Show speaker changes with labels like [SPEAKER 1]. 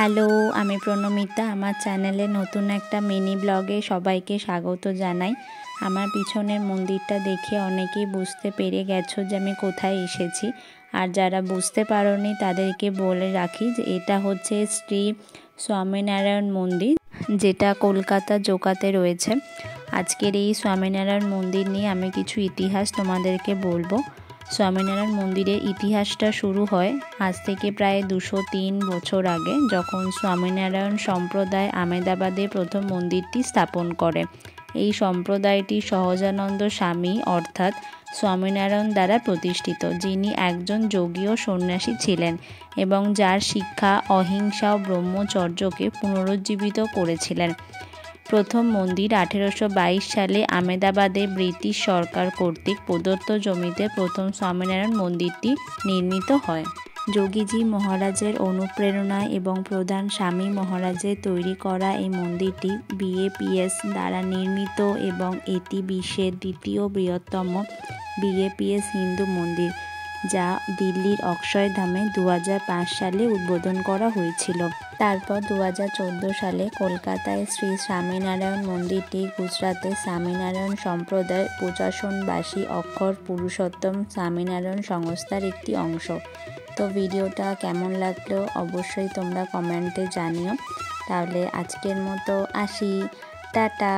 [SPEAKER 1] Hello, আমি প্রণমিতা। আমার চ্যানেলে নতুন একটা মিনি ব্লগে সবাইকে স্বাগত জানাই। আমার পিছনের মন্দিরটা দেখে অনেকেই বুঝতে পেরে গেছো যে আমি কোথায় এসেছি। আর যারা বুঝতে পারোনি তাদেরকে বলে রাখি যে এটা হচ্ছে শ্রী স্বামীনারায়ণ মন্দির, যেটা কলকাতা জোকাতে রয়েছে। আজকের এই স্বামীনারায়ণ মন্দির নিয়ে আমি কিছু ইতিহাস তোমাদেরকে বলবো। স্বামীনারায়ণ মন্দিরের ইতিহাসটা শুরু হয় আজ থেকে প্রায় 203 বছর আগে, যখন স্বামীনারায়ণ সম্প্রদায় আহমেদাবাদে প্রথম মন্দিরটি স্থাপন করে। এই সম্প্রদায়টি সহজানন্দ স্বামী অর্থাৎ স্বামীনারায়ণ দ্বারা প্রতিষ্ঠিত, যিনি একজন যোগী সন্ন্যাসী ছিলেন এবং যার শিক্ষা অহিংসা ও ব্রহ্মচর্যকে পুনরুজ্জীবিত করেছিলেন। প্রথম মন্দির 1822 সালে আহমেদাবাদে ব্রিটিশ সরকার কর্তৃক প্রদত্ত জমিতে প্রথম স্বামীনারায়ণ মন্দিরটি নির্মিত হয়। যোগীজি মহারাজের অনুপ্রেরণায় এবং প্রধান স্বামী মহারাজের তৈরি করা এই মন্দিরটি বিএপিএস দ্বারা নির্মিত এবং এটি বিশ্বের দ্বিতীয় বৃহত্তম বিএপিএস হিন্দু মন্দির, যা দিল্লির অক্ষয়ধামে 2005 সালে উদ্বোধন করা হয়েছিল। তারপর 2014 সালে কলকাতায় শ্রী স্বামীনারায়ণ মন্দিরটি গুজরাতে স্বামীনারায়ণ সম্প্রদায় প্রশাসনবাসী অক্ষর পুরুষোত্তম স্বামীনারায়ণ সংস্থার একটি অংশ। তো ভিডিওটা কেমন লাগলো অবশ্যই তোমরা কমেন্টে জানিও। তাহলে আজকের মতো আসি, টাটা।